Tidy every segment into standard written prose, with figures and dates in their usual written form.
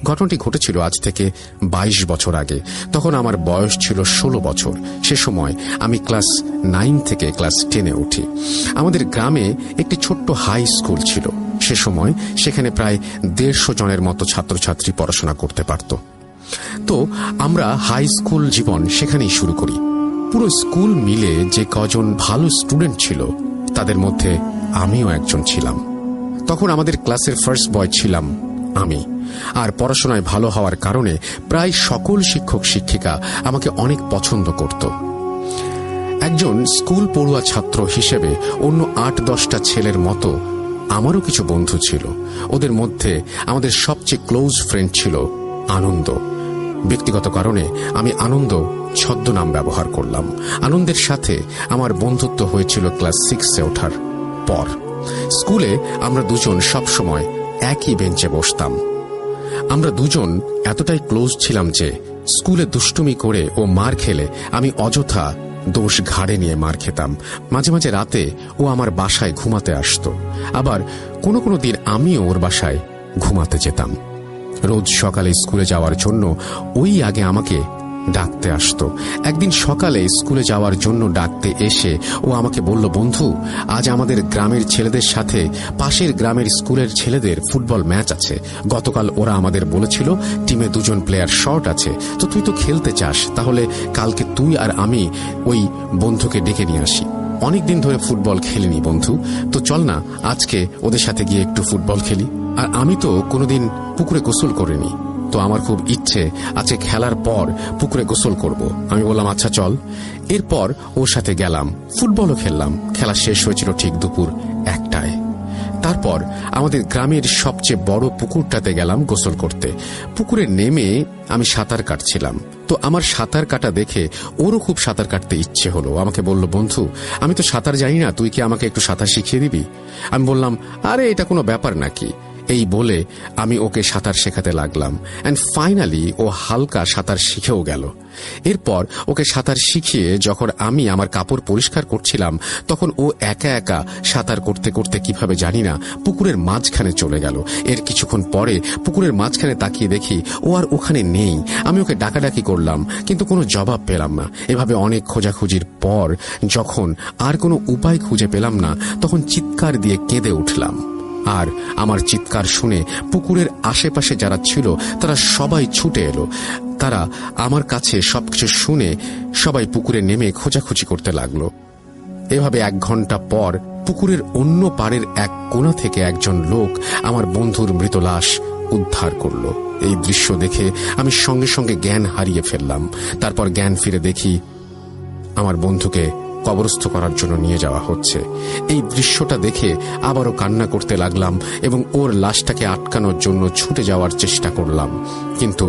ঘটনাটি ঘটেছিল আজ থেকে 22 বছর আগে। তখন আমার বয়স ছিল 16 বছর। সে সময় আমি ক্লাস 9 থেকে ক্লাস 10-এ উঠি। আমাদের গ্রামে একটি ছোট্ট হাই স্কুল ছিল। সে সময় সেখানে প্রায় 150 জনের মতো ছাত্রছাত্রী পড়াশোনা করতে পারত। তো আমরা হাই স্কুল জীবন সেখানেই শুরু করি। পুরো স্কুল মিলে যে কজন ভালো স্টুডেন্ট ছিল তাদের মধ্যে আমিও একজন ছিলাম। তখন আমাদের ক্লাসের ফার্স্ট বয় ছিলাম আমি। আর পড়াশোনায় ভালো হওয়ার কারণে প্রায় সকল শিক্ষক শিক্ষিকা আমাকে অনেক পছন্দ করত। একজন স্কুল পড়ুয়া ছাত্র হিসেবে অন্য 8-10টা ছেলের মতো আমারও কিছু বন্ধু ছিল। ওদের মধ্যে আমাদের সবচেয়ে ক্লোজ ফ্রেন্ড ছিল আনন্দ। ব্যক্তিগত কারণে আমি আনন্দ ছদ্মনাম ব্যবহার করলাম। আনন্দের সাথে আমার বন্ধুত্ব হয়েছিল ক্লাস 6-এ ওঠার পর। স্কুলে আমরা দুজন সবসময় একই বেঞ্চে বসতাম। আমরা দুজন এতটাই ক্লোজ ছিলাম যে স্কুলে দুষ্টুমি করে ও মার খেলে আমি অযথা দোষ ঘাড়ে নিয়ে মার খেতাম। মাঝে মাঝে রাতে ও আমার বাসায় ঘুমাতে আসতো, আবার কোনো কোনো দিন আমিও ওর বাসায় ঘুমাতে যেতাম। রোজ সকালে স্কুলে যাওয়ার জন্য ওই আগে আমাকে ডাকতে আসতো। একদিন সকালে স্কুলে যাওয়ার জন্য ডাকতে এসে ও আমাকে বলল, বন্ধু, আজ আমাদের গ্রামের ছেলেদের সাথে পাশের গ্রামের স্কুলের ছেলেদের ফুটবল ম্যাচ আছে। গতকাল ওরা আমাদের বলেছিল টিমে 2 জন প্লেয়ার শর্ট আছে, তো তুই তো খেলতে চাস, তাহলে কালকে তুই আর আমি ওই বন্ধুকে ডেকে নিয়ে আসি। অনেকদিন ধরে ফুটবল খেলিনি বন্ধু, তো চল না আজকে ওদের সাথে গিয়ে একটু ফুটবল খেলি। আর আমি তো কোনোদিন পুকুরে গোসল করিনি, তো আমার খুব ইচ্ছে আজকে খেলার পর পুকুরে গোসল করব। আমি বললাম আচ্ছা চল। এরপর ওর সাথে গেলাম, ফুটবলও খেললাম। খেলা শেষ হয়েছিল ঠিক দুপুর 1টায়। তারপর আমাদের গ্রামের সবচেয়ে বড় পুকুরটাতে গেলাম গোসল করতে। পুকুরে নেমে আমি সাঁতার কাটছিলাম, তো আমার সাঁতার কাটা দেখে ওরও খুব সাঁতার কাটতে ইচ্ছে হলো। আমাকে বলল, বন্ধু, আমি তো সাঁতার জানি না, তুই কি আমাকে একটু সাঁতার শিখিয়ে দিবি? আমি বললাম, আরে এটা কোনো ব্যাপার নাকি। এই বলে আমি ওকে সাঁতার শেখাতে লাগলাম। অ্যান্ড ফাইনালি ও হালকা সাঁতার শিখেও গেল। এরপর ওকে সাঁতার শিখিয়ে যখন আমি আমার কাপড় পরিষ্কার করছিলাম, তখন ও একা একা সাঁতার করতে করতে কিভাবে জানি না পুকুরের মাঝখানে চলে গেল। এর কিছুক্ষণ পরে পুকুরের মাঝখানে তাকিয়ে দেখি ও আর ওখানে নেই। আমি ওকে ডাকাডাকি করলাম, কিন্তু কোনো জবাব পেলাম না। এভাবে অনেক খোঁজাখুঁজির পর যখন আর কোনো উপায় খুঁজে পেলাম না, তখন চিৎকার দিয়ে কেঁদে উঠলাম। আর আমার চিৎকার শুনে পুকুরের আশেপাশে যারা ছিল তারা সবাই ছুটে এলো। তারা আমার কাছে সবকিছু শুনে সবাই পুকুরে নেমে খোঁজাখুঁজি করতে লাগলো। এভাবে 1 ঘন্টা পর পুকুরের অন্য পাড়ের এক কোণা থেকে একজন লোক আমার বন্ধুর মৃত লাশ উদ্ধার করল। এই দৃশ্য দেখে আমি সঙ্গে সঙ্গে জ্ঞান হারিয়ে ফেললাম। তারপর জ্ঞান ফিরে দেখি আমার বন্ধুকে কবরস্থ করার জন্য নিয়ে যাওয়া হচ্ছে। এই দৃশ্যটা দেখে আবারও কান্না করতে লাগলাম এবং ওর লাশটাকে আটকানোর জন্য ছুটে যাওয়ার চেষ্টা করলাম, কিন্তু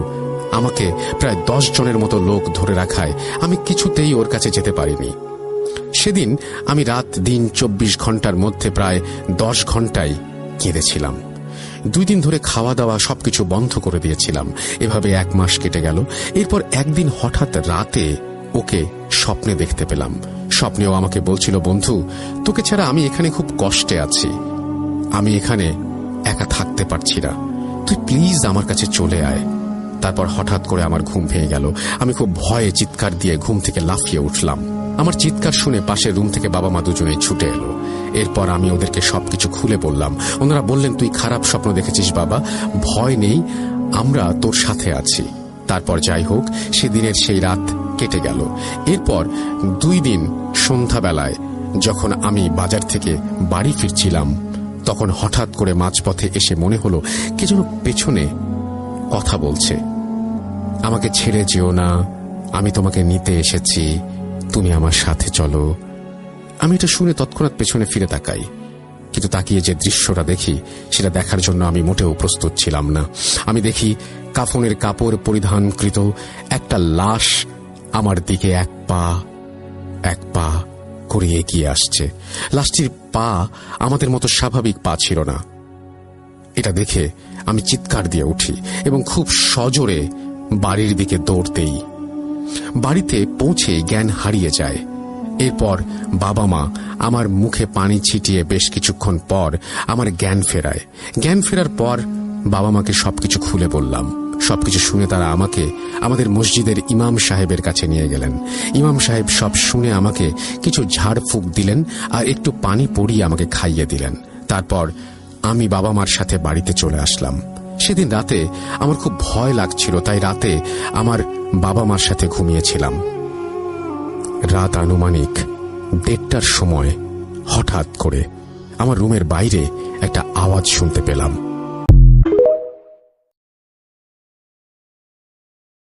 আমাকে প্রায় 10 জনের মতো লোক ধরে রাখায় আমি কিছুতেই ওর কাছে যেতে পারিনি। সেদিন আমি রাত দিন 24 ঘন্টার মধ্যে প্রায় 10 ঘন্টাই কেঁদেছিলাম। 2 দিন ধরে খাওয়া দাওয়া সবকিছু বন্ধ করে দিয়েছিলাম। এভাবে 1 মাস কেটে গেল। এরপর একদিন হঠাৎ রাতে ওকে স্বপ্নে দেখতে পেলাম। স্বপ্নেও আমাকে বলছিল, বন্ধু, তোকে ছাড়া আমি এখানে খুব কষ্টে আছি, আমি এখানে একা থাকতে পারছি না, তুই প্লিজ আমার কাছে চলে আয়। তারপর হঠাৎ করে আমার ঘুম ভেঙে গেল। আমি খুব ভয়ে চিৎকার দিয়ে ঘুম থেকে লাফিয়ে উঠলাম। আমার চিৎকার শুনে পাশের রুম থেকে বাবা মা দুজনেই ছুটে এলো। এরপর আমি ওদেরকে সবকিছু খুলে বললাম। ওনারা বললেন, তুই খারাপ স্বপ্ন দেখেছিস বাবা, ভয় নেই, আমরা তোর সাথে আছি। তারপর যাই হোক, সেদিনের সেই রাত কেটে গেল। এরপর 2 দিন সন্ধ্যাবেলায় যখন আমি বাজার থেকে বাড়ি ফিরছিলাম, তখন হঠাৎ করে মাঝপথে এসে মনে হলো কে যেন পেছনে কথা বলছে। আমাকে ছেড়ে যেও না, আমি তোমাকে নিতে এসেছি, তুমি আমার সাথে চলো। আমি এটা শুনে তৎক্ষণাৎ পেছনে ফিরে তাকাই, কিন্তু তাকিয়ে যে দৃশ্যটা দেখি সেটা দেখার জন্য আমি মোটেও প্রস্তুত ছিলাম না। আমি দেখি কাফনের কাপড় পরিধানকৃত একটা লাশ আমার দিকে এক পা করে এগিয়ে আসছে। লাশটির পা আমাদের মতো স্বাভাবিক পা ছিল না। এটা দেখে আমি চিৎকার দিয়ে উঠি এবং খুব সজোরে বাড়ির দিকে দৌড় দেই। বাড়িতে পৌঁছে জ্ঞান হারিয়ে যায়। এরপর বাবা মা আমার মুখে পানি ছিটিয়ে বেশ কিছুক্ষণ পর আমার জ্ঞান ফেরায়। জ্ঞান ফেরার পর বাবা মাকে সবকিছু খুলে বললাম। সবকিছু শুনে তারা আমাকে আমাদের মসজিদের ইমাম সাহেবের কাছে নিয়ে গেলেন। ইমাম সাহেব সব শুনে আমাকে কিছু ঝাড়ফুঁক দিলেন আর একটু পানি পরিয়ে আমাকে খাইয়ে দিলেন। তারপর আমি বাবা মার সাথে বাড়িতে চলে আসলাম। সেদিন রাতে আমার খুব ভয় লাগছিল, তাই রাতে আমার বাবা মার সাথে ঘুমিয়েছিলাম। রাত আনুমানিক 1:30টার সময় হঠাৎ করে আমার রুমের বাইরে একটা আওয়াজ শুনতে পেলাম।